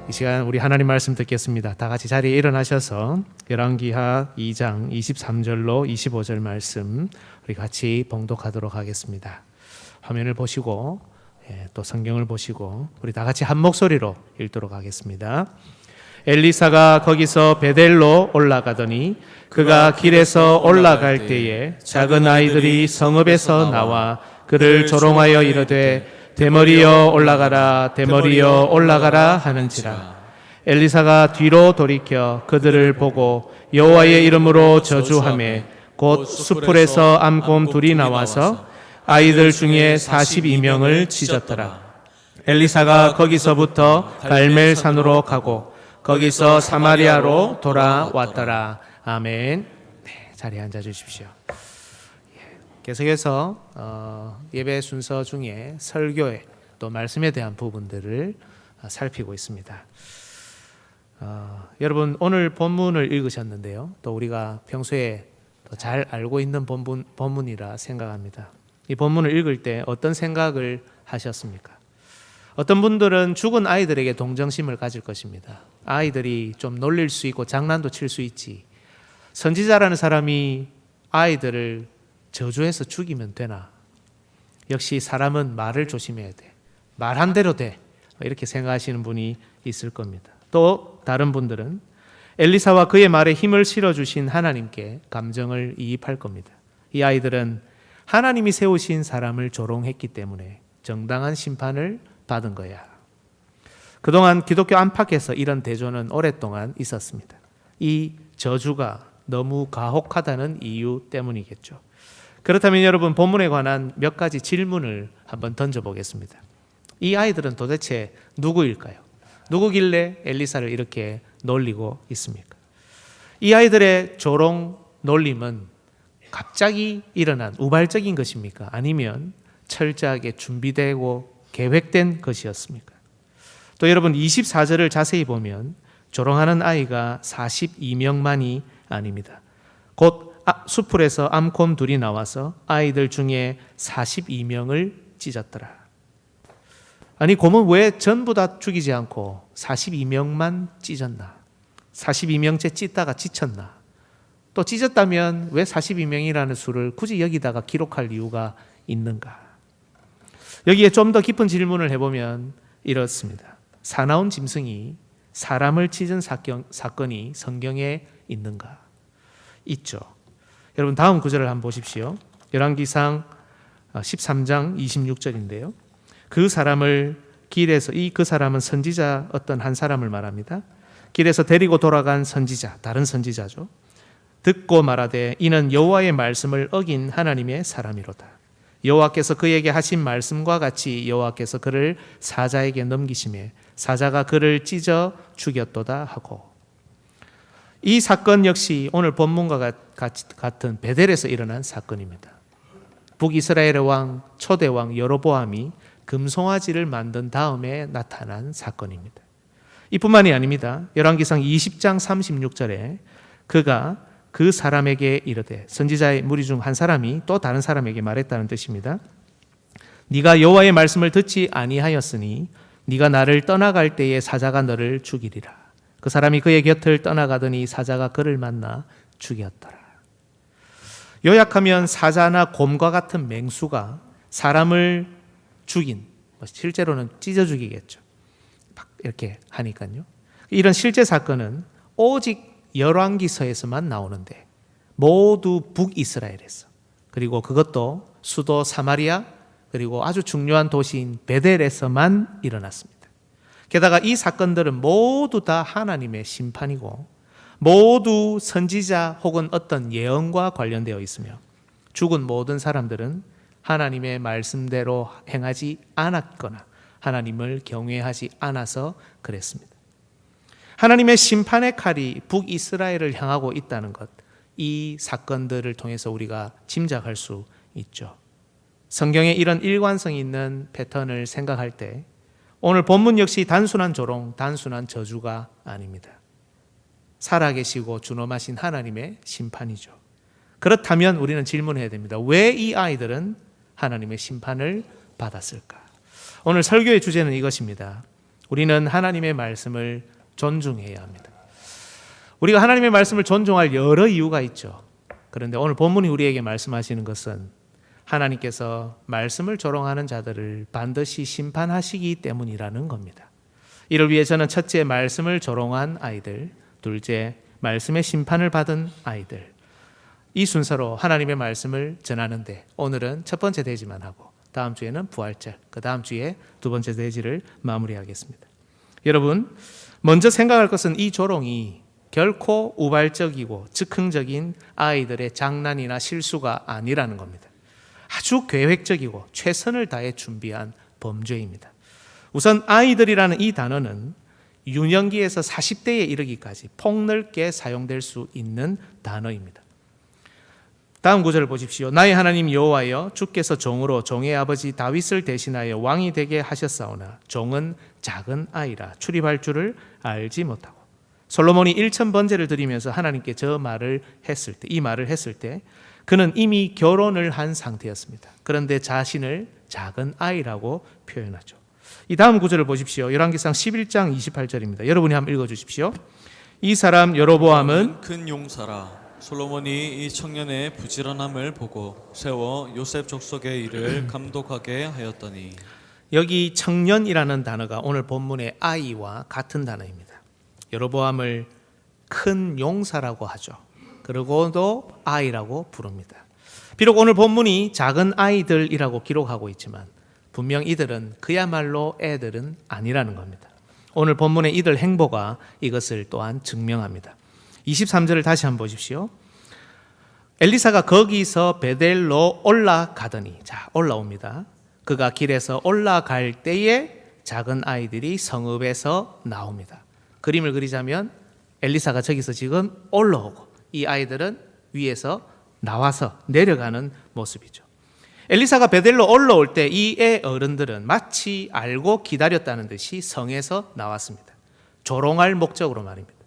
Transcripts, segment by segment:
이 시간 우리 하나님 말씀 듣겠습니다. 다 같이 자리에 일어나셔서 열왕기하 2장 23절로 25절 말씀 우리 같이 봉독하도록 하겠습니다. 화면을 보시고 또 성경을 보시고 우리 다 같이 한 목소리로 읽도록 하겠습니다. 엘리사가 거기서 베델로 올라가더니 그가 길에서 올라갈 때에 작은 아이들이 성읍에서 나와 그를 조롱하여 이르되 대머리여 올라가라 대머리여 올라가라 하는지라. 엘리사가 뒤로 돌이켜 그들을 보고 여호와의 이름으로 저주하매 곧 숯불에서 암곰 둘이 나와서 아이들 중에 42명을 찢었더라. 엘리사가 거기서부터 갈멜산으로 가고 거기서 사마리아로 돌아왔더라. 아멘. 네, 자리에 앉아 주십시오. 계속해서 예배 순서 중에 설교에 또 말씀에 대한 부분들을 살피고 있습니다. 여러분 오늘 본문을 읽으셨는데요. 또 우리가 평소에 잘 알고 있는 본문이라 생각합니다. 이 본문을 읽을 때 어떤 생각을 하셨습니까? 어떤 분들은 죽은 아이들에게 동정심을 가질 것입니다. 아이들이 좀 놀릴 수 있고 장난도 칠 수 있지. 선지자라는 사람이 아이들을 저주해서 죽이면 되나? 역시 사람은 말을 조심해야 돼. 말한 대로 돼. 이렇게 생각하시는 분이 있을 겁니다. 또 다른 분들은 엘리사와 그의 말에 힘을 실어주신 하나님께 감정을 이입할 겁니다. 이 아이들은 하나님이 세우신 사람을 조롱했기 때문에 정당한 심판을 받은 거야. 그동안 기독교 안팎에서 이런 대조는 오랫동안 있었습니다. 이 저주가 너무 가혹하다는 이유 때문이겠죠. 그렇다면 여러분 본문에 관한 몇 가지 질문을 한번 던져보겠습니다. 이 아이들은 도대체 누구일까요? 누구길래 엘리사를 이렇게 놀리고 있습니까? 이 아이들의 조롱 놀림은 갑자기 일어난 우발적인 것입니까? 아니면 철저하게 준비되고 계획된 것이었습니까? 또 여러분 24절을 자세히 보면 조롱하는 아이가 42명만이 아닙니다. 곧 숯불에서 암곰 둘이 나와서 아이들 중에 42명을 찢었더라. 아니 곰은 왜 전부 다 죽이지 않고 42명만 찢었나? 42명째 찢다가 지쳤나? 또 찢었다면 왜 42명이라는 수를 굳이 여기다가 기록할 이유가 있는가? 여기에 좀 더 깊은 질문을 해보면 이렇습니다. 사나운 짐승이 사람을 찢은 사건이 성경에 있는가? 있죠. 여러분 다음 구절을 한번 보십시오. 열왕기상 13장 26절인데요. 그 사람을 길에서 그 사람은 선지자 어떤 한 사람을 말합니다. 길에서 데리고 돌아간 선지자, 다른 선지자죠. 듣고 말하되 이는 여호와의 말씀을 어긴 하나님의 사람이로다. 여호와께서 그에게 하신 말씀과 같이 여호와께서 그를 사자에게 넘기심에 사자가 그를 찢어 죽였도다 하고. 이 사건 역시 오늘 본문과 같은 베델에서 일어난 사건입니다. 북이스라엘의 왕 초대 왕 여로보암이 금송아지를 만든 다음에 나타난 사건입니다. 이뿐만이 아닙니다. 열왕기상 20장 36절에 그가 그 사람에게 이르되, 선지자의 무리 중 한 사람이 또 다른 사람에게 말했다는 뜻입니다. 네가 여호와의 말씀을 듣지 아니하였으니 네가 나를 떠나갈 때에 사자가 너를 죽이리라. 그 사람이 그의 곁을 떠나가더니 사자가 그를 만나 죽였더라. 요약하면 사자나 곰과 같은 맹수가 사람을 죽인, 실제로는 찢어 죽이겠죠. 이렇게 하니까요. 이런 실제 사건은 오직 열왕기서에서만 나오는데 모두 북이스라엘에서, 그리고 그것도 수도 사마리아, 그리고 아주 중요한 도시인 베델에서만 일어났습니다. 게다가 이 사건들은 모두 다 하나님의 심판이고 모두 선지자 혹은 어떤 예언과 관련되어 있으며 죽은 모든 사람들은 하나님의 말씀대로 행하지 않았거나 하나님을 경외하지 않아서 그랬습니다. 하나님의 심판의 칼이 북이스라엘을 향하고 있다는 것, 이 사건들을 통해서 우리가 짐작할 수 있죠. 성경에 이런 일관성 있는 패턴을 생각할 때 오늘 본문 역시 단순한 조롱, 단순한 저주가 아닙니다. 살아계시고 준엄하신 하나님의 심판이죠. 그렇다면 우리는 질문해야 됩니다. 왜 이 아이들은 하나님의 심판을 받았을까? 오늘 설교의 주제는 이것입니다. 우리는 하나님의 말씀을 존중해야 합니다. 우리가 하나님의 말씀을 존중할 여러 이유가 있죠. 그런데 오늘 본문이 우리에게 말씀하시는 것은 하나님께서 말씀을 조롱하는 자들을 반드시 심판하시기 때문이라는 겁니다. 이를 위해 저는 첫째, 말씀을 조롱한 아이들, 둘째, 말씀의 심판을 받은 아이들, 이 순서로 하나님의 말씀을 전하는데 오늘은 첫 번째 대지만 하고 다음 주에는 부활절, 그 다음 주에 두 번째 대지를 마무리하겠습니다. 여러분, 먼저 생각할 것은 이 조롱이 결코 우발적이고 즉흥적인 아이들의 장난이나 실수가 아니라는 겁니다. 아주 계획적이고 최선을 다해 준비한 범죄입니다. 우선 아이들이라는 이 단어는 유년기에서 40대에 이르기까지 폭넓게 사용될 수 있는 단어입니다. 다음 구절을 보십시오. 나의 하나님 여호와여, 주께서 종으로 종의 아버지 다윗을 대신하여 왕이 되게 하셨사오나 종은 작은 아이라 출입할 줄을 알지 못하고. 솔로몬이 1000번제를 드리면서 하나님께 이 말을 했을 때 그는 이미 결혼을 한 상태였습니다. 그런데 자신을 작은 아이라고 표현하죠. 이 다음 구절을 보십시오. 열왕기상 11장 28절입니다. 여러분이 한번 읽어주십시오. 이 사람 여로보암은 큰 용사라. 솔로몬이 이 청년의 부지런함을 보고 세워 요셉 족속의 일을 감독하게 하였더니. 여기 청년이라는 단어가 오늘 본문의 아이와 같은 단어입니다. 여로보암을 큰 용사라고 하죠. 그리고도 아이라고 부릅니다. 비록 오늘 본문이 작은 아이들이라고 기록하고 있지만 분명 이들은 그야말로 애들은 아니라는 겁니다. 오늘 본문의 이들 행보가 이것을 또한 증명합니다. 23절을 다시 한번 보십시오. 엘리사가 거기서 베델로 올라가더니, 올라옵니다. 그가 길에서 올라갈 때에 작은 아이들이 성읍에서 나옵니다. 그림을 그리자면 엘리사가 저기서 지금 올라오고 이 아이들은 위에서 나와서 내려가는 모습이죠. 엘리사가 베델로 올라올 때 이 애 어른들은 마치 알고 기다렸다는 듯이 성에서 나왔습니다. 조롱할 목적으로 말입니다.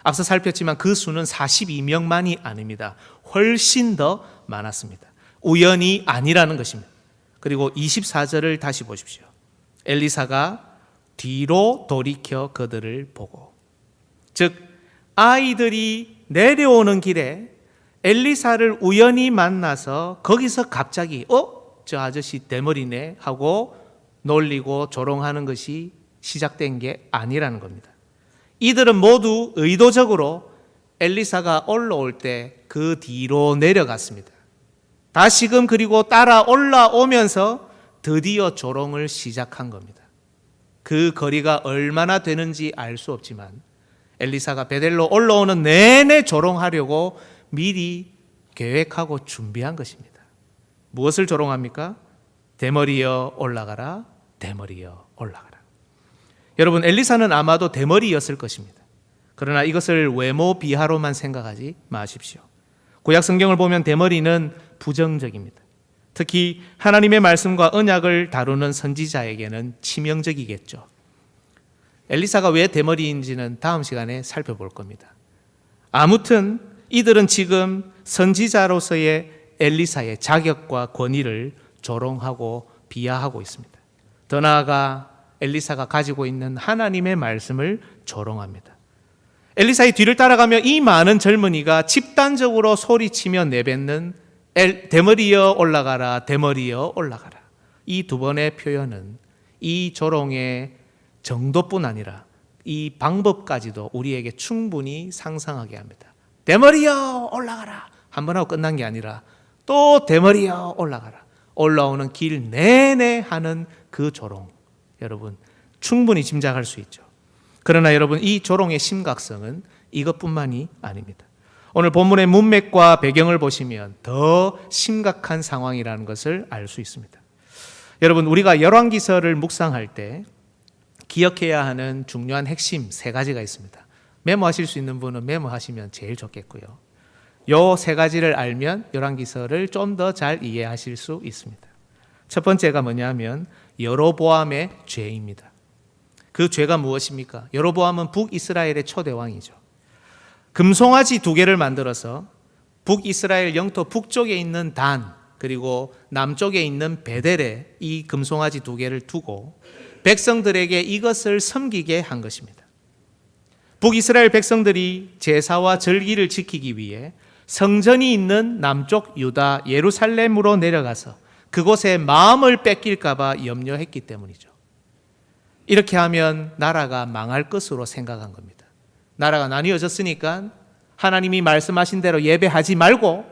앞서 살폈지만 그 수는 42명만이 아닙니다. 훨씬 더 많았습니다. 우연이 아니라는 것입니다. 그리고 24절을 다시 보십시오. 엘리사가 뒤로 돌이켜 그들을 보고, 즉 아이들이 내려오는 길에 엘리사를 우연히 만나서 거기서 갑자기 저 아저씨 대머리네 하고 놀리고 조롱하는 것이 시작된 게 아니라는 겁니다. 이들은 모두 의도적으로 엘리사가 올라올 때 그 뒤로 내려갔습니다. 다시금 그리고 따라 올라오면서 드디어 조롱을 시작한 겁니다. 그 거리가 얼마나 되는지 알 수 없지만 엘리사가 베델로 올라오는 내내 조롱하려고 미리 계획하고 준비한 것입니다. 무엇을 조롱합니까? 대머리여 올라가라, 대머리여 올라가라. 여러분, 엘리사는 아마도 대머리였을 것입니다. 그러나 이것을 외모 비하로만 생각하지 마십시오. 구약 성경을 보면 대머리는 부정적입니다. 특히 하나님의 말씀과 언약을 다루는 선지자에게는 치명적이겠죠. 엘리사가 왜 대머리인지는 다음 시간에 살펴볼 겁니다. 아무튼 이들은 지금 선지자로서의 엘리사의 자격과 권위를 조롱하고 비하하고 있습니다. 더 나아가 엘리사가 가지고 있는 하나님의 말씀을 조롱합니다. 엘리사의 뒤를 따라가며 이 많은 젊은이가 집단적으로 소리치며 내뱉는 대머리여 올라가라, 대머리여 올라가라. 이 두 번의 표현은 이 조롱의 정도뿐 아니라 이 방법까지도 우리에게 충분히 상상하게 합니다. 대머리여 올라가라 한 번 하고 끝난 게 아니라 또 대머리여 올라가라, 올라오는 길 내내 하는 그 조롱, 여러분 충분히 짐작할 수 있죠. 그러나 여러분, 이 조롱의 심각성은 이것뿐만이 아닙니다. 오늘 본문의 문맥과 배경을 보시면 더 심각한 상황이라는 것을 알 수 있습니다. 여러분, 우리가 열왕기서를 묵상할 때 기억해야 하는 중요한 핵심 3가지가 있습니다. 메모하실 수 있는 분은 메모하시면 제일 좋겠고요. 요 3가지를 알면 열왕기서를 좀 더 잘 이해하실 수 있습니다. 첫 번째가 뭐냐면 여로보암의 죄입니다. 그 죄가 무엇입니까? 여로보암은 북이스라엘의 초대왕이죠. 금송아지 2개를 만들어서 북이스라엘 영토 북쪽에 있는 단, 그리고 남쪽에 있는 베델에 이 금송아지 2개를 두고 백성들에게 이것을 섬기게 한 것입니다. 북이스라엘 백성들이 제사와 절기를 지키기 위해 성전이 있는 남쪽 유다 예루살렘으로 내려가서 그곳에 마음을 뺏길까 봐 염려했기 때문이죠. 이렇게 하면 나라가 망할 것으로 생각한 겁니다. 나라가 나뉘어졌으니까 하나님이 말씀하신 대로 예배하지 말고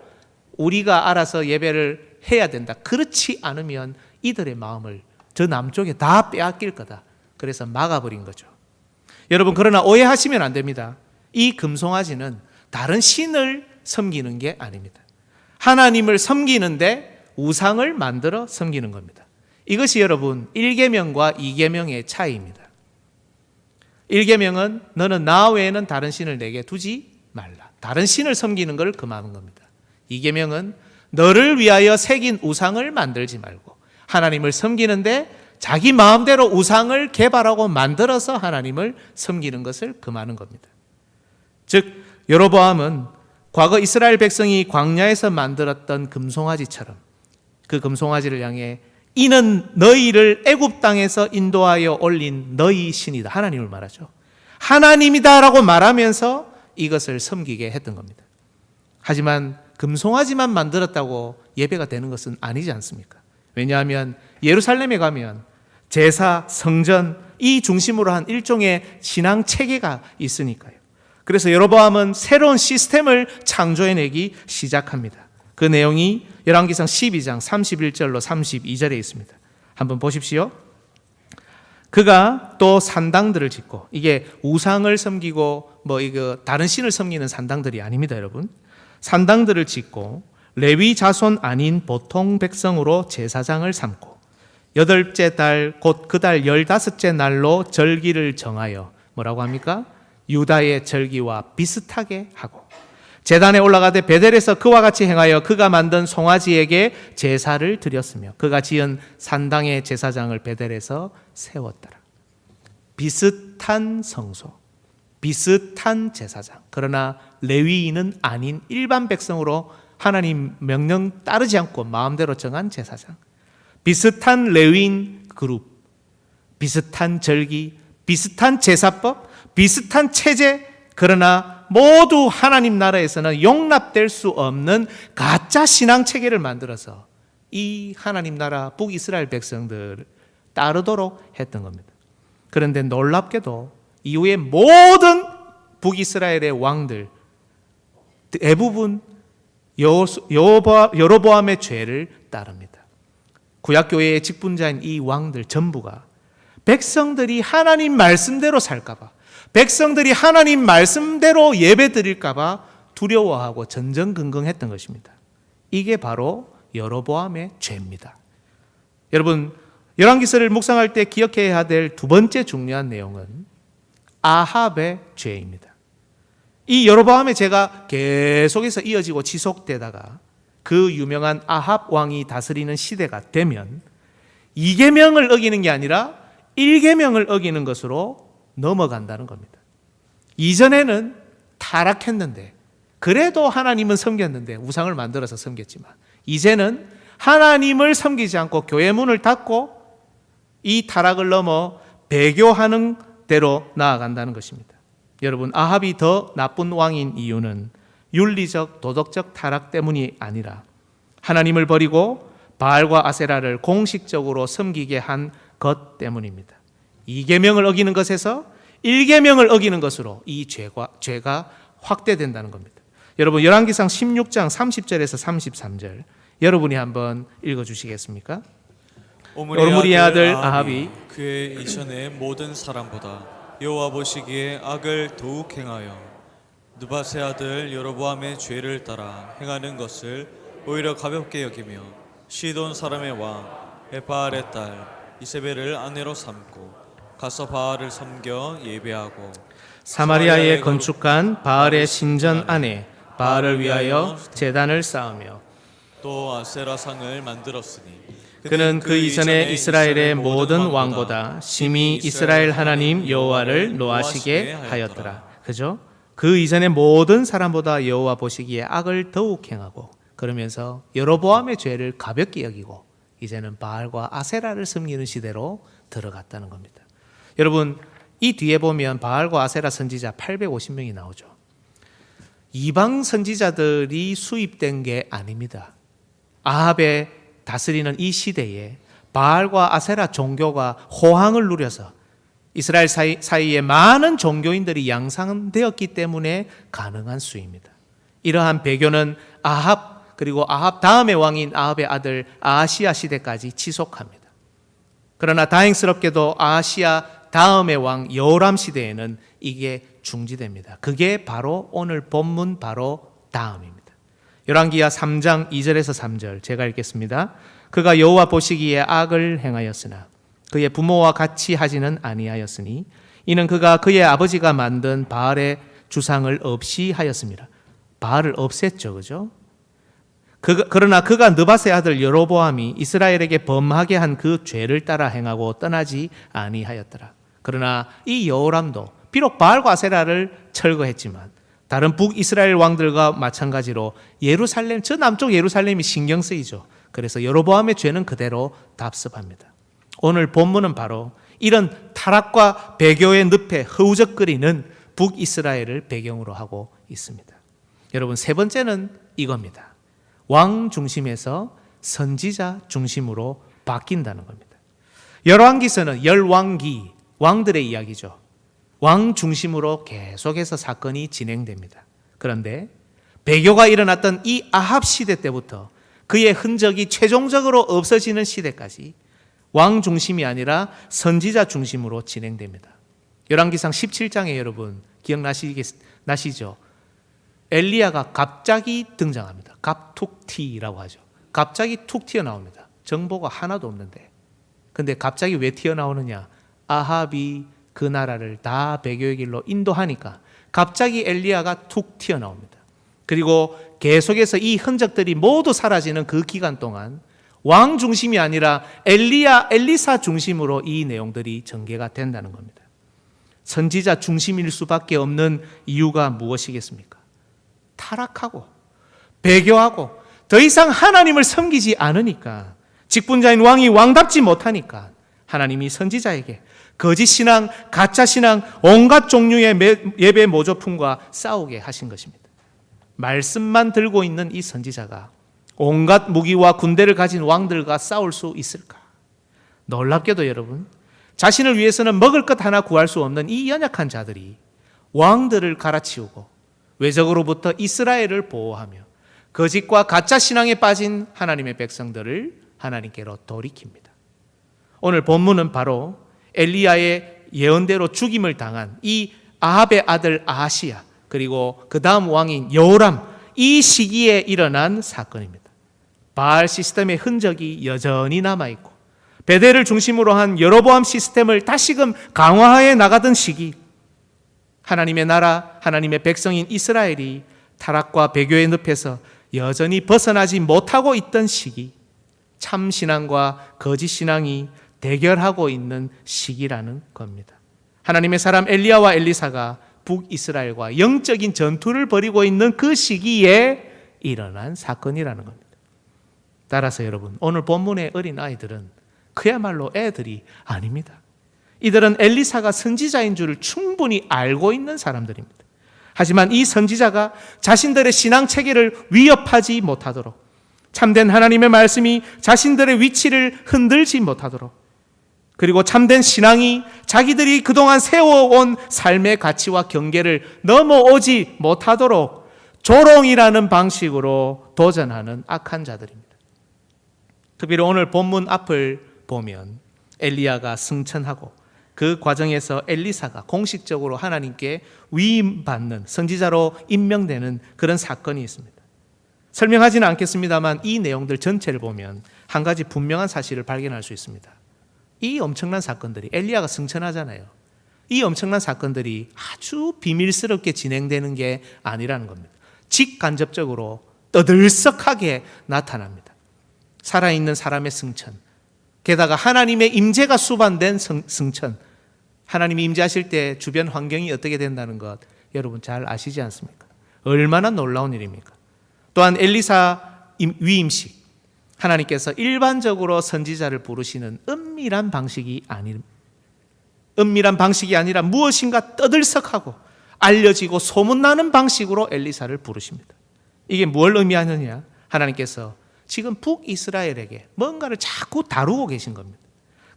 우리가 알아서 예배를 해야 된다. 그렇지 않으면 이들의 마음을 저 남쪽에 다 빼앗길 거다. 그래서 막아버린 거죠. 여러분, 그러나 오해하시면 안 됩니다. 이 금송아지는 다른 신을 섬기는 게 아닙니다. 하나님을 섬기는데 우상을 만들어 섬기는 겁니다. 이것이 여러분 1계명과 2계명의 차이입니다. 1계명은 너는 나 외에는 다른 신을 내게 두지 말라. 다른 신을 섬기는 걸 금하는 겁니다. 2계명은 너를 위하여 새긴 우상을 만들지 말고 하나님을 섬기는데 자기 마음대로 우상을 개발하고 만들어서 하나님을 섬기는 것을 금하는 겁니다. 즉 여로보암은 과거 이스라엘 백성이 광야에서 만들었던 금송아지처럼 그 금송아지를 향해 이는 너희를 애굽 땅에서 인도하여 올린 너희 신이다. 하나님을 말하죠. 하나님이다라고 말하면서 이것을 섬기게 했던 겁니다. 하지만 금송아지만 만들었다고 예배가 되는 것은 아니지 않습니까? 왜냐하면 예루살렘에 가면 제사, 성전 이 중심으로 한 일종의 신앙 체계가 있으니까요. 그래서 여로보암은 새로운 시스템을 창조해내기 시작합니다. 그 내용이 열왕기상 12장 31절로 32절에 있습니다. 한번 보십시오. 그가 또 산당들을 짓고, 이게 우상을 섬기고 이거 다른 신을 섬기는 산당들이 아닙니다, 여러분. 산당들을 짓고 레위 자손 아닌 보통 백성으로 제사장을 삼고 8째 달 곧 그 달 15째 날로 절기를 정하여 뭐라고 합니까? 유다의 절기와 비슷하게 하고 제단에 올라가되 베델에서 그와 같이 행하여 그가 만든 송아지에게 제사를 드렸으며 그가 지은 산당의 제사장을 베델에서 세웠더라. 비슷한 성소, 비슷한 제사장, 그러나 레위인은 아닌 일반 백성으로 하나님 명령 따르지 않고 마음대로 정한 제사장, 비슷한 레위인 그룹, 비슷한 절기, 비슷한 제사법, 비슷한 체제, 그러나 모두 하나님 나라에서는 용납될 수 없는 가짜 신앙 체계를 만들어서 이 하나님 나라 북이스라엘 백성들을 따르도록 했던 겁니다. 그런데 놀랍게도 이후에 모든 북이스라엘의 왕들 대부분 여로보암의 죄를 따릅니다. 구약교회의 직분자인 이 왕들 전부가 백성들이 하나님 말씀대로 살까봐, 백성들이 하나님 말씀대로 예배드릴까봐 두려워하고 전전긍긍했던 것입니다. 이게 바로 여로보암의 죄입니다. 여러분, 열왕기서를 묵상할 때 기억해야 될 두 번째 중요한 내용은 아합의 죄입니다. 이 여로보암의 죄가 계속해서 이어지고 지속되다가 그 유명한 아합 왕이 다스리는 시대가 되면 2계명을 어기는 게 아니라 1계명을 어기는 것으로 넘어간다는 겁니다. 이전에는 타락했는데 그래도 하나님은 섬겼는데 우상을 만들어서 섬겼지만 이제는 하나님을 섬기지 않고 교회 문을 닫고 이 타락을 넘어 배교하는 대로 나아간다는 것입니다. 여러분, 아합이 더 나쁜 왕인 이유는 윤리적, 도덕적 타락 때문이 아니라 하나님을 버리고 바알과 아세라를 공식적으로 섬기게 한 것 때문입니다. 2계명을 어기는 것에서 1계명을 어기는 것으로 이 죄가 확대된다는 겁니다. 여러분, 열왕기상 16장 30절에서 33절 여러분이 한번 읽어주시겠습니까? 오므리의 아들 아합이 그의 이전의 모든 사람보다 여호와 보시기에 악을 더욱 행하여 느밧의 아들 여로보암의 죄를 따라 행하는 것을 오히려 가볍게 여기며 시돈 사람의 왕 에바알의 딸 이세벨을 아내로 삼고 가서 바알을 섬겨 예배하고 사마리아에 건축한 바알의 신전 안에 바알을 위하여 제단을 쌓으며 또 아세라상을 만들었으니 그는 그 이전에 이스라엘의 모든 왕보다 심히 이스라엘 하나님 여호와를 노하시게 하였더라. 그죠? 그 이전의 모든 사람보다 여호와 보시기에 악을 더욱 행하고 그러면서 여로보암의 죄를 가볍게 여기고 이제는 바알과 아세라를 섬기는 시대로 들어갔다는 겁니다. 여러분, 이 뒤에 보면 바알과 아세라 선지자 850명이 나오죠. 이방 선지자들이 수입된 게 아닙니다. 아합의 다스리는 이 시대에 바알과 아세라 종교가 호황을 누려서 이스라엘 사이에 많은 종교인들이 양상되었기 때문에 가능한 수입니다. 이러한 배교는 아합 그리고 아합 다음의 왕인 아합의 아들 아하시아 시대까지 지속합니다. 그러나 다행스럽게도 아하시아 다음의 왕 여호람 시대에는 이게 중지됩니다. 그게 바로 오늘 본문 바로 다음입니다. 열왕기하 3장 2절에서 3절 제가 읽겠습니다. 그가 여호와 보시기에 악을 행하였으나 그의 부모와 같이 하지는 아니하였으니 이는 그가 그의 아버지가 만든 바알의 주상을 없이 하였습니다. 바알을 없앴죠, 그죠? 그러나 그가 느밧의 아들 여로보암이 이스라엘에게 범하게 한 그 죄를 따라 행하고 떠나지 아니하였더라. 그러나 이 여호람도 비록 바알과 아세라를 철거했지만 다른 북이스라엘 왕들과 마찬가지로 예루살렘, 저 남쪽 예루살렘이 신경 쓰이죠. 그래서 여로보암의 죄는 그대로 답습합니다. 오늘 본문은 바로 이런 타락과 배교의 늪에 허우적거리는 북이스라엘을 배경으로 하고 있습니다. 여러분, 세 번째는 이겁니다. 왕 중심에서 선지자 중심으로 바뀐다는 겁니다. 열왕기서는 열왕기, 왕들의 이야기죠. 왕 중심으로 계속해서 사건이 진행됩니다. 그런데 배교가 일어났던 이 아합 시대 때부터 그의 흔적이 최종적으로 없어지는 시대까지 왕 중심이 아니라 선지자 중심으로 진행됩니다. 열왕기상 17장에 여러분 기억나시죠? 엘리야가 갑자기 등장합니다. 갑툭튀라고 하죠. 갑자기 툭 튀어나옵니다. 정보가 하나도 없는데. 근데 갑자기 왜 튀어나오느냐? 아합이 그 나라를 다 배교의 길로 인도하니까 갑자기 엘리야가 툭 튀어나옵니다. 그리고 계속해서 이 흔적들이 모두 사라지는 그 기간 동안 왕 중심이 아니라 엘리사 중심으로 이 내용들이 전개가 된다는 겁니다. 선지자 중심일 수밖에 없는 이유가 무엇이겠습니까? 타락하고 배교하고 더 이상 하나님을 섬기지 않으니까, 직분자인 왕이 왕답지 못하니까 하나님이 선지자에게 거짓 신앙, 가짜 신앙, 온갖 종류의 예배 모조품과 싸우게 하신 것입니다. 말씀만 들고 있는 이 선지자가 온갖 무기와 군대를 가진 왕들과 싸울 수 있을까? 놀랍게도 여러분, 자신을 위해서는 먹을 것 하나 구할 수 없는 이 연약한 자들이 왕들을 갈아치우고 외적으로부터 이스라엘을 보호하며 거짓과 가짜 신앙에 빠진 하나님의 백성들을 하나님께로 돌이킵니다. 오늘 본문은 바로 엘리야의 예언대로 죽임을 당한 이 아합의 아들 아하시야, 그리고 그 다음 왕인 여호람, 이 시기에 일어난 사건입니다. 바알 시스템의 흔적이 여전히 남아있고 베델을 중심으로 한 여로보암 시스템을 다시금 강화해 나가던 시기, 하나님의 나라, 하나님의 백성인 이스라엘이 타락과 배교의 늪에서 여전히 벗어나지 못하고 있던 시기, 참신앙과 거짓신앙이 대결하고 있는 시기라는 겁니다. 하나님의 사람 엘리야와 엘리사가 북이스라엘과 영적인 전투를 벌이고 있는 그 시기에 일어난 사건이라는 겁니다. 따라서 여러분, 오늘 본문의 어린아이들은 그야말로 애들이 아닙니다. 이들은 엘리사가 선지자인 줄을 충분히 알고 있는 사람들입니다. 하지만 이 선지자가 자신들의 신앙 체계를 위협하지 못하도록, 참된 하나님의 말씀이 자신들의 위치를 흔들지 못하도록, 그리고 참된 신앙이 자기들이 그동안 세워온 삶의 가치와 경계를 넘어오지 못하도록 조롱이라는 방식으로 도전하는 악한 자들입니다. 특별히 오늘 본문 앞을 보면 엘리야가 승천하고 그 과정에서 엘리사가 공식적으로 하나님께 위임받는 선지자로 임명되는 그런 사건이 있습니다. 설명하지는 않겠습니다만 이 내용들 전체를 보면 한 가지 분명한 사실을 발견할 수 있습니다. 이 엄청난 사건들이, 엘리야가 승천하잖아요. 이 엄청난 사건들이 아주 비밀스럽게 진행되는 게 아니라는 겁니다. 직간접적으로 떠들썩하게 나타납니다. 살아있는 사람의 승천, 게다가 하나님의 임재가 수반된 승천, 하나님이 임재하실 때 주변 환경이 어떻게 된다는 것 여러분 잘 아시지 않습니까? 얼마나 놀라운 일입니까? 또한 엘리사 위임식, 하나님께서 일반적으로 선지자를 부르시는 은밀한 방식이 아니라 무엇인가 떠들썩하고 알려지고 소문나는 방식으로 엘리사를 부르십니다. 이게 뭘 의미하느냐? 하나님께서 지금 북이스라엘에게 뭔가를 자꾸 다루고 계신 겁니다.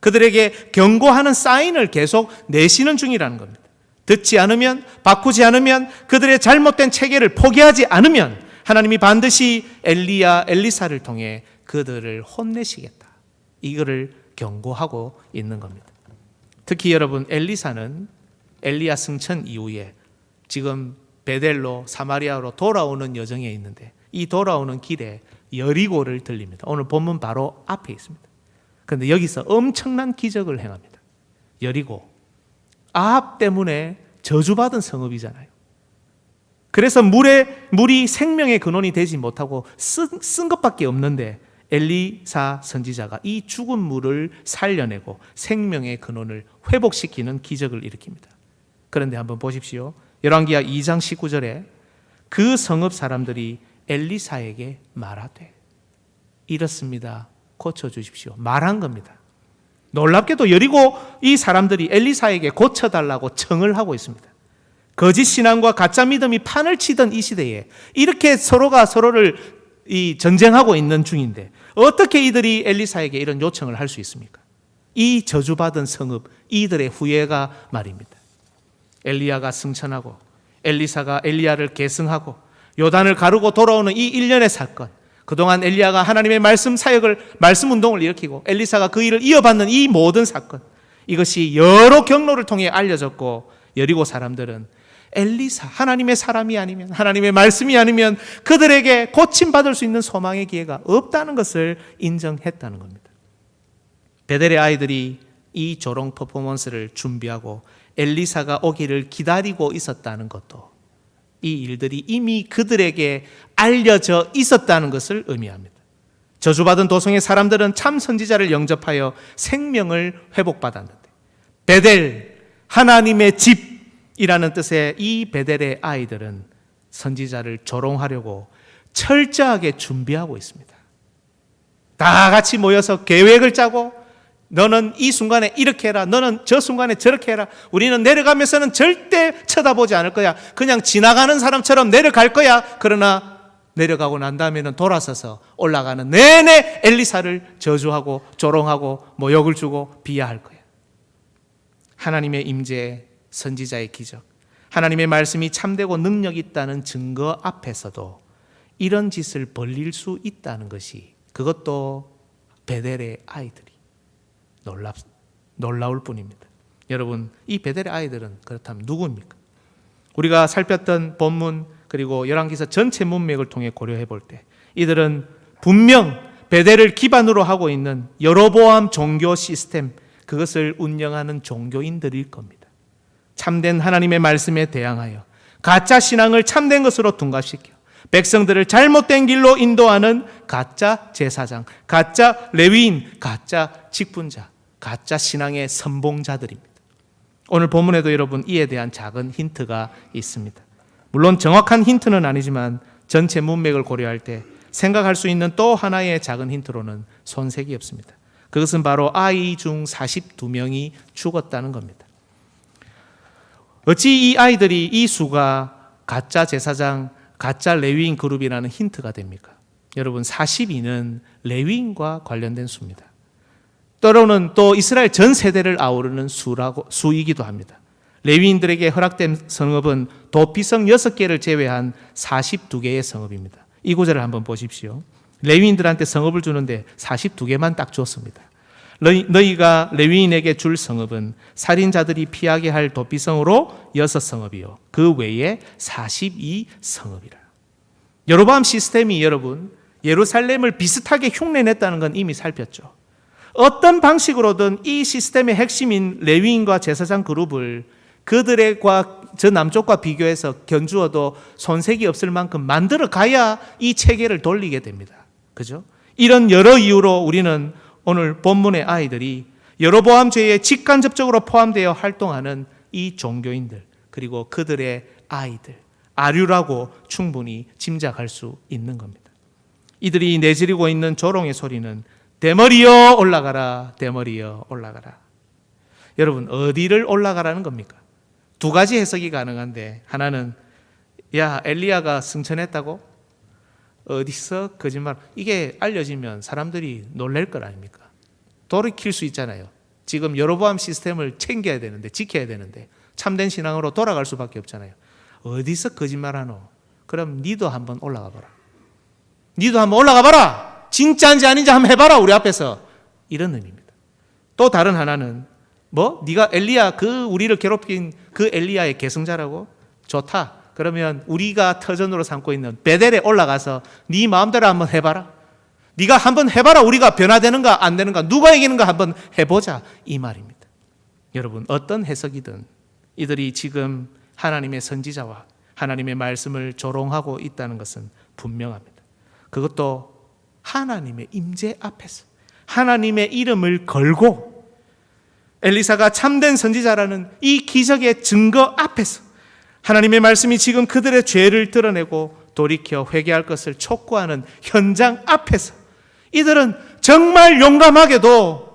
그들에게 경고하는 사인을 계속 내시는 중이라는 겁니다. 듣지 않으면, 바꾸지 않으면, 그들의 잘못된 체계를 포기하지 않으면 하나님이 반드시 엘리사를 통해 그들을 혼내시겠다. 이거를 경고하고 있는 겁니다. 특히 여러분, 엘리사는 엘리야 승천 이후에 지금 베델로 사마리아로 돌아오는 여정에 있는데 이 돌아오는 길에 여리고를 들립니다. 오늘 본문 바로 앞에 있습니다. 그런데 여기서 엄청난 기적을 행합니다. 여리고, 아합 때문에 저주받은 성읍이잖아요. 그래서 물이 생명의 근원이 되지 못하고 쓴 것밖에 없는데 엘리사 선지자가 이 죽은 물을 살려내고 생명의 근원을 회복시키는 기적을 일으킵니다. 그런데 한번 보십시오. 열왕기하 2장 19절에 그 성읍 사람들이 엘리사에게 말하되 이렇습니다. 고쳐주십시오. 말한 겁니다. 놀랍게도 여리고 이 사람들이 엘리사에게 고쳐달라고 청을 하고 있습니다. 거짓 신앙과 가짜 믿음이 판을 치던 이 시대에 이렇게 서로가 서로를 전쟁하고 있는 중인데 어떻게 이들이 엘리사에게 이런 요청을 할 수 있습니까? 이 저주받은 성읍, 이들의 후예가 말입니다. 엘리야가 승천하고 엘리사가 엘리야를 계승하고 요단을 가르고 돌아오는 이 일련의 사건, 그동안 엘리야가 하나님의 말씀 사역을, 말씀 운동을 일으키고 엘리사가 그 일을 이어받는 이 모든 사건, 이것이 여러 경로를 통해 알려졌고 여리고 사람들은 엘리사, 하나님의 사람이 아니면, 하나님의 말씀이 아니면 그들에게 고침받을 수 있는 소망의 기회가 없다는 것을 인정했다는 겁니다. 베델의 아이들이 이 조롱 퍼포먼스를 준비하고 엘리사가 오기를 기다리고 있었다는 것도 이 일들이 이미 그들에게 알려져 있었다는 것을 의미합니다. 저주받은 도성의 사람들은 참 선지자를 영접하여 생명을 회복받았는데 베델, 하나님의 집이라는 뜻의 이 베델의 아이들은 선지자를 조롱하려고 철저하게 준비하고 있습니다. 다 같이 모여서 계획을 짜고 너는 이 순간에 이렇게 해라, 너는 저 순간에 저렇게 해라, 우리는 내려가면서는 절대 쳐다보지 않을 거야, 그냥 지나가는 사람처럼 내려갈 거야. 그러나 내려가고 난 다음에는 돌아서서 올라가는 내내 엘리사를 저주하고 조롱하고 모욕을 주고 비하할 거야. 하나님의 임재, 선지자의 기적, 하나님의 말씀이 참되고 능력 있다는 증거 앞에서도 이런 짓을 벌릴 수 있다는 것이, 그것도 베델의 아이들이 놀라울 뿐입니다. 여러분, 이 베델의 아이들은 그렇다면 누구입니까? 우리가 살폈던 본문 그리고 열왕기서 전체 문맥을 통해 고려해 볼 때 이들은 분명 베델을 기반으로 하고 있는 여로보암 종교 시스템, 그것을 운영하는 종교인들일 겁니다. 참된 하나님의 말씀에 대항하여 가짜 신앙을 참된 것으로 둔갑시켜 백성들을 잘못된 길로 인도하는 가짜 제사장, 가짜 레위인, 가짜 직분자, 가짜 신앙의 선봉자들입니다. 오늘 본문에도 여러분 이에 대한 작은 힌트가 있습니다. 물론 정확한 힌트는 아니지만 전체 문맥을 고려할 때 생각할 수 있는 또 하나의 작은 힌트로는 손색이 없습니다. 그것은 바로 아이 중 42명이 죽었다는 겁니다. 어찌 이 아이들이, 이 수가 가짜 제사장, 가짜 레위인 그룹이라는 힌트가 됩니까? 여러분, 42는 레위인과 관련된 수입니다. 때로는 또 이스라엘 전 세대를 아우르는 수이기도 합니다. 레위인들에게 허락된 성읍은 도피성 6개를 제외한 42개의 성읍입니다. 이 구절을 한번 보십시오. 레위인들한테 성읍을 주는데 42개만 딱 줬습니다. 너희가 레위인에게 줄 성읍은 살인자들이 피하게 할 도피성으로 6성읍이요 그 외에 42성읍이라. 여로보암 시스템이 여러분 예루살렘을 비슷하게 흉내냈다는 건 이미 살폈죠. 어떤 방식으로든 이 시스템의 핵심인 레위인과 제사장 그룹을 그들과 저 남쪽과 비교해서 견주어도 손색이 없을 만큼 만들어 가야 이 체계를 돌리게 됩니다. 그죠? 이런 여러 이유로 우리는 오늘 본문의 아이들이 여로보암 죄에 직간접적으로 포함되어 활동하는 이 종교인들, 그리고 그들의 아이들, 아류라고 충분히 짐작할 수 있는 겁니다. 이들이 내지르고 있는 조롱의 소리는 대머리여 올라가라, 대머리여 올라가라. 여러분, 어디를 올라가라는 겁니까? 두 가지 해석이 가능한데, 하나는 야, 엘리야가 승천했다고? 어디서 거짓말? 이게 알려지면 사람들이 놀랄 것 아닙니까? 돌이킬 수 있잖아요. 지금 여로보암 시스템을 챙겨야 되는데, 지켜야 되는데 참된 신앙으로 돌아갈 수밖에 없잖아요. 어디서 거짓말하노? 그럼 니도 한번 올라가 봐라. 니도 한번 올라가 봐라. 진짜인지 아닌지 한번 해봐라, 우리 앞에서. 이런 의미입니다. 또 다른 하나는 뭐? 네가 엘리야, 우리를 괴롭힌 그 엘리야의 계승자라고? 좋다. 그러면 우리가 터전으로 삼고 있는 베델에 올라가서 네 마음대로 한번 해봐라. 네가 한번 해봐라. 우리가 변화되는가 안 되는가, 누가 이기는가 한번 해보자, 이 말입니다. 여러분, 어떤 해석이든 이들이 지금 하나님의 선지자와 하나님의 말씀을 조롱하고 있다는 것은 분명합니다. 그것도 하나님의 임재 앞에서 하나님의 이름을 걸고 엘리사가 참된 선지자라는 이 기적의 증거 앞에서 하나님의 말씀이 지금 그들의 죄를 드러내고 돌이켜 회개할 것을 촉구하는 현장 앞에서 이들은 정말 용감하게도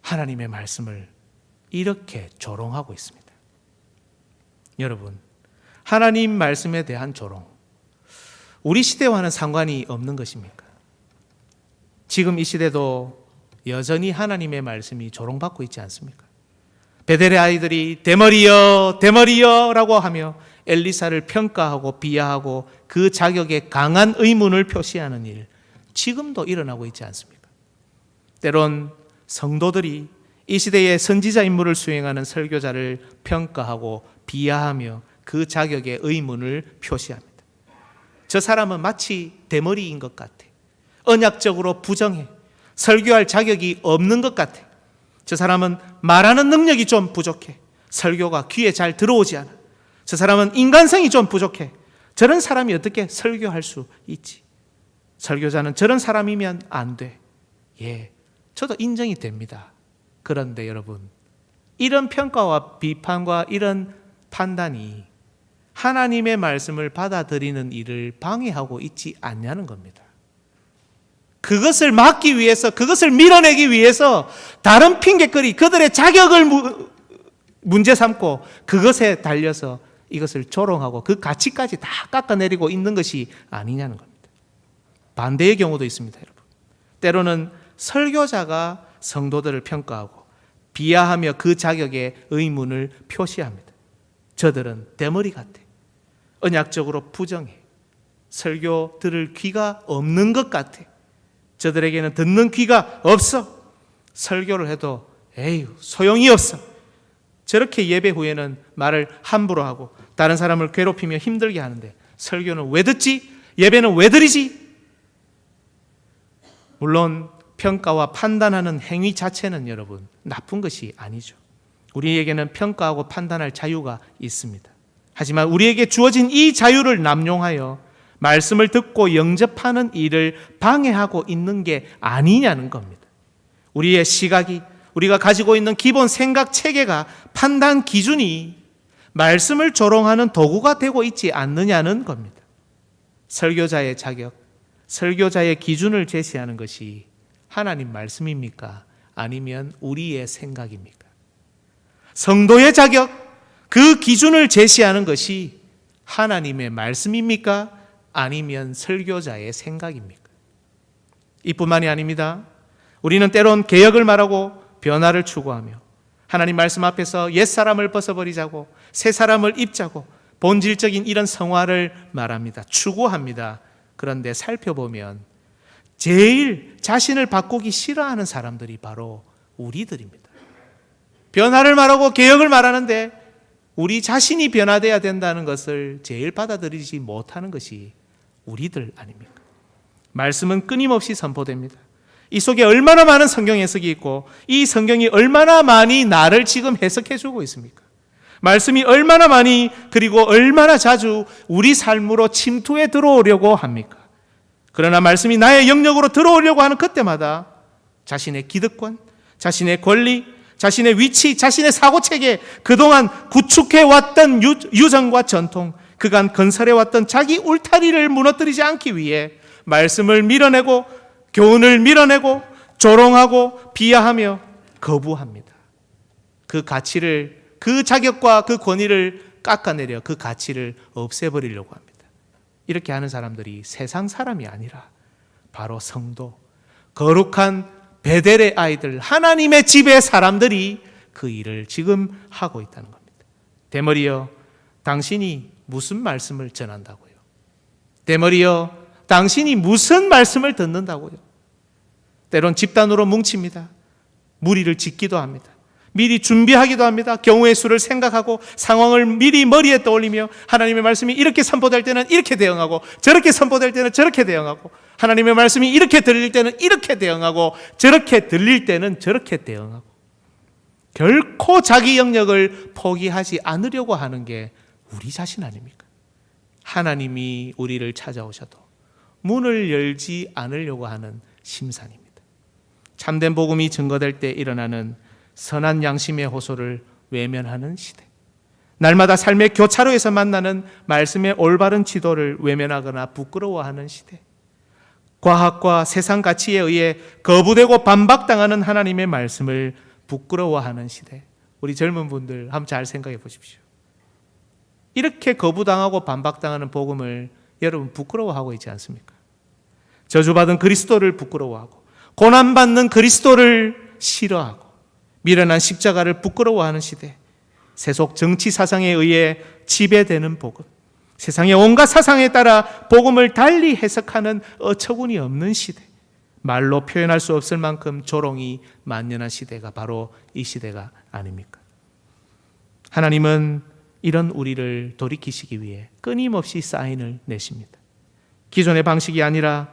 하나님의 말씀을 이렇게 조롱하고 있습니다. 여러분, 하나님 말씀에 대한 조롱, 우리 시대와는 상관이 없는 것입니까? 지금 이 시대도 여전히 하나님의 말씀이 조롱받고 있지 않습니까? 베델의 아이들이 대머리여 대머리여 라고 하며 엘리사를 평가하고 비하하고 그 자격에 강한 의문을 표시하는 일, 지금도 일어나고 있지 않습니까? 때론 성도들이 이 시대의 선지자 임무를 수행하는 설교자를 평가하고 비하하며 그 자격에 의문을 표시합니다. 저 사람은 마치 대머리인 것 같아. 언약적으로 부정해. 설교할 자격이 없는 것 같아. 저 사람은 말하는 능력이 좀 부족해. 설교가 귀에 잘 들어오지 않아. 저 사람은 인간성이 좀 부족해. 저런 사람이 어떻게 설교할 수 있지? 설교자는 저런 사람이면 안 돼. 예, 저도 인정이 됩니다. 그런데 여러분, 이런 평가와 비판과 이런 판단이 하나님의 말씀을 받아들이는 일을 방해하고 있지 않냐는 겁니다. 그것을 막기 위해서, 그것을 밀어내기 위해서 다른 핑계거리, 그들의 자격을 문제 삼고 그것에 달려서 이것을 조롱하고 그 가치까지 다 깎아내리고 있는 것이 아니냐는 겁니다. 반대의 경우도 있습니다, 여러분. 때로는 설교자가 성도들을 평가하고 비하하며 그 자격에 의문을 표시합니다. 저들은 대머리 같아. 언약적으로 부정해. 설교 들을 귀가 없는 것 같아. 저들에게는 듣는 귀가 없어. 설교를 해도 에휴, 소용이 없어. 저렇게 예배 후에는 말을 함부로 하고 다른 사람을 괴롭히며 힘들게 하는데 설교는 왜 듣지? 예배는 왜 드리지? 물론 평가와 판단하는 행위 자체는 여러분 나쁜 것이 아니죠. 우리에게는 평가하고 판단할 자유가 있습니다. 하지만 우리에게 주어진 이 자유를 남용하여 말씀을 듣고 영접하는 일을 방해하고 있는 게 아니냐는 겁니다. 우리의 시각이, 우리가 가지고 있는 기본 생각 체계가, 판단 기준이 말씀을 조롱하는 도구가 되고 있지 않느냐는 겁니다. 설교자의 자격, 설교자의 기준을 제시하는 것이 하나님 말씀입니까? 아니면 우리의 생각입니까? 성도의 자격, 그 기준을 제시하는 것이 하나님의 말씀입니까? 아니면 설교자의 생각입니까? 이뿐만이 아닙니다. 우리는 때론 개혁을 말하고 변화를 추구하며 하나님 말씀 앞에서 옛사람을 벗어버리자고 새 사람을 입자고 본질적인 이런 성화를 말합니다. 추구합니다. 그런데 살펴보면 제일 자신을 바꾸기 싫어하는 사람들이 바로 우리들입니다. 변화를 말하고 개혁을 말하는데 우리 자신이 변화되어야 된다는 것을 제일 받아들이지 못하는 것이 우리들 아닙니까? 말씀은 끊임없이 선포됩니다. 이 속에 얼마나 많은 성경 해석이 있고 이 성경이 얼마나 많이 나를 지금 해석해주고 있습니까? 말씀이 얼마나 많이 그리고 얼마나 자주 우리 삶으로 침투해 들어오려고 합니까? 그러나 말씀이 나의 영역으로 들어오려고 하는 그때마다 자신의 기득권, 자신의 권리, 자신의 위치, 자신의 사고체계, 그동안 구축해왔던 유정과 전통, 그간 건설해왔던 자기 울타리를 무너뜨리지 않기 위해 말씀을 밀어내고 교훈을 밀어내고 조롱하고 비하하며 거부합니다. 그 가치를, 그 자격과 그 권위를 깎아내려 그 가치를 없애버리려고 합니다. 이렇게 하는 사람들이 세상 사람이 아니라 바로 성도, 거룩한 베델의 아이들, 하나님의 집의 사람들이 그 일을 지금 하고 있다는 겁니다. 대머리여, 당신이 무슨 말씀을 전한다고요? 대머리여, 당신이 무슨 말씀을 듣는다고요? 때론 집단으로 뭉칩니다. 무리를 짓기도 합니다. 미리 준비하기도 합니다. 경우의 수를 생각하고 상황을 미리 머리에 떠올리며 하나님의 말씀이 이렇게 선포될 때는 이렇게 대응하고 저렇게 선포될 때는 저렇게 대응하고 하나님의 말씀이 이렇게 들릴 때는 이렇게 대응하고 저렇게 들릴 때는 저렇게 대응하고 결코 자기 영역을 포기하지 않으려고 하는 게 우리 자신 아닙니까? 하나님이 우리를 찾아오셔도 문을 열지 않으려고 하는 심산입니다. 참된 복음이 증거될 때 일어나는 선한 양심의 호소를 외면하는 시대, 날마다 삶의 교차로에서 만나는 말씀의 올바른 지도를 외면하거나 부끄러워하는 시대, 과학과 세상 가치에 의해 거부되고 반박당하는 하나님의 말씀을 부끄러워하는 시대. 우리 젊은 분들 한번 잘 생각해 보십시오. 이렇게 거부당하고 반박당하는 복음을 여러분 부끄러워하고 있지 않습니까? 저주받은 그리스도를 부끄러워하고 고난받는 그리스도를 싫어하고 미련한 십자가를 부끄러워하는 시대, 세속 정치 사상에 의해 지배되는 복음, 세상의 온갖 사상에 따라 복음을 달리 해석하는 어처구니 없는 시대, 말로 표현할 수 없을 만큼 조롱이 만연한 시대가 바로 이 시대가 아닙니까? 하나님은 이런 우리를 돌이키시기 위해 끊임없이 사인을 내십니다. 기존의 방식이 아니라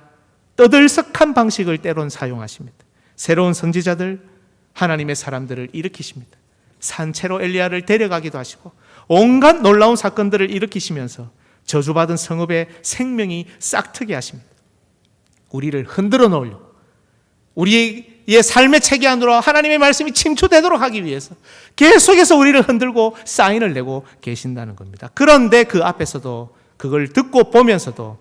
떠들썩한 방식을 때론 사용하십니다. 새로운 선지자들, 하나님의 사람들을 일으키십니다. 산채로 엘리야를 데려가기도 하시고 온갖 놀라운 사건들을 일으키시면서 저주받은 성읍의 생명이 싹트게 하십니다. 우리를 흔들어 놓으려고, 우리의 삶의 체계 안으로 하나님의 말씀이 침투되도록 하기 위해서 계속해서 우리를 흔들고 사인을 내고 계신다는 겁니다. 그런데 그 앞에서도, 그걸 듣고 보면서도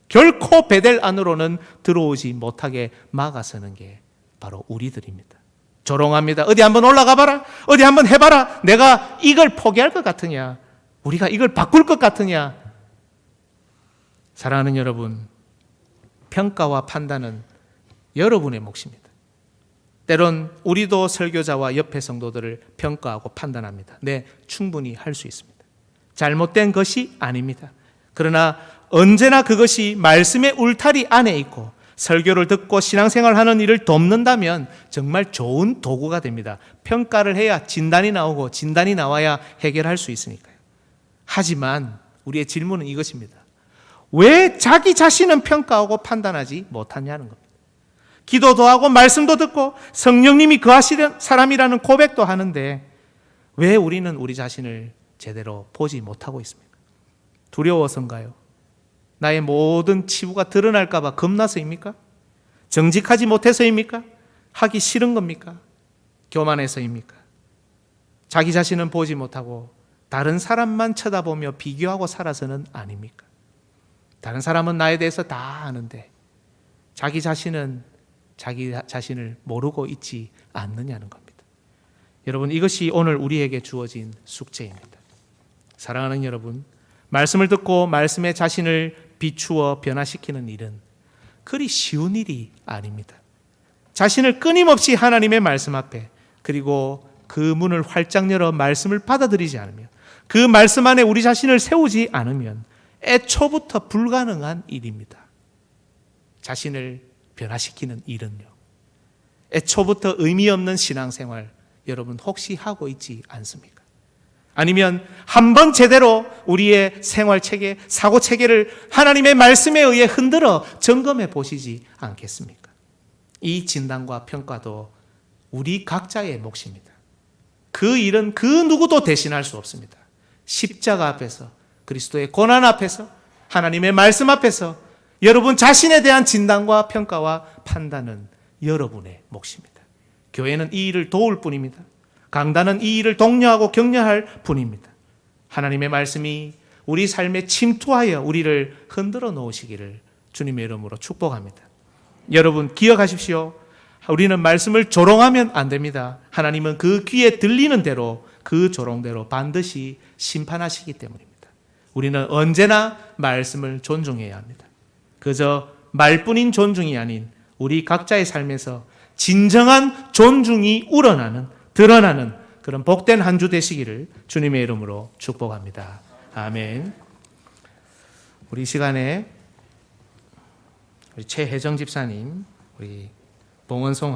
결코 베델 안으로는 들어오지 못하게 막아서는 게 바로 우리들입니다. 조롱합니다. 어디 한번 올라가 봐라, 어디 한번 해봐라. 내가 이걸 포기할 것 같으냐, 우리가 이걸 바꿀 것 같으냐. 사랑하는 여러분, 평가와 판단은 여러분의 몫입니다. 때론 우리도 설교자와 옆에 성도들을 평가하고 판단합니다. 네, 충분히 할 수 있습니다. 잘못된 것이 아닙니다. 그러나 언제나 그것이 말씀의 울타리 안에 있고 설교를 듣고 신앙생활하는 일을 돕는다면 정말 좋은 도구가 됩니다. 평가를 해야 진단이 나오고 진단이 나와야 해결할 수 있으니까요. 하지만 우리의 질문은 이것입니다. 왜 자기 자신은 평가하고 판단하지 못하냐는 겁니다. 기도도 하고 말씀도 듣고 성령님이 거하시는 사람이라는 고백도 하는데 왜 우리는 우리 자신을 제대로 보지 못하고 있습니까? 두려워서인가요? 나의 모든 치부가 드러날까 봐 겁나서입니까? 정직하지 못해서입니까? 하기 싫은 겁니까? 교만해서입니까? 자기 자신은 보지 못하고 다른 사람만 쳐다보며 비교하고 살아서는 아닙니까? 다른 사람은 나에 대해서 다 아는데 자기 자신은 자기 자신을 모르고 있지 않느냐는 겁니다. 여러분, 이것이 오늘 우리에게 주어진 숙제입니다. 사랑하는 여러분, 말씀을 듣고 말씀의 자신을 비추어 변화시키는 일은 그리 쉬운 일이 아닙니다. 자신을 끊임없이 하나님의 말씀 앞에, 그리고 그 문을 활짝 열어 말씀을 받아들이지 않으면, 그 말씀 안에 우리 자신을 세우지 않으면 애초부터 불가능한 일입니다. 자신을 변화시키는 일은요, 애초부터 의미 없는 신앙생활 여러분 혹시 하고 있지 않습니까? 아니면 한번 제대로 우리의 생활체계, 사고체계를 하나님의 말씀에 의해 흔들어 점검해 보시지 않겠습니까? 이 진단과 평가도 우리 각자의 몫입니다. 그 일은 그 누구도 대신할 수 없습니다. 십자가 앞에서, 그리스도의 고난 앞에서, 하나님의 말씀 앞에서 여러분 자신에 대한 진단과 평가와 판단은 여러분의 몫입니다. 교회는 이 일을 도울 뿐입니다. 강단은 이 일을 독려하고 격려할 뿐입니다. 하나님의 말씀이 우리 삶에 침투하여 우리를 흔들어 놓으시기를 주님의 이름으로 축복합니다. 여러분 기억하십시오. 우리는 말씀을 조롱하면 안 됩니다. 하나님은 그 귀에 들리는 대로 그 조롱대로 반드시 심판하시기 때문입니다. 우리는 언제나 말씀을 존중해야 합니다. 그저 말뿐인 존중이 아닌 우리 각자의 삶에서 진정한 존중이 우러나는, 드러나는 그런 복된 한 주 되시기를 주님의 이름으로 축복합니다. 아멘. 우리 시간에 우리 최혜정 집사님, 우리 봉원송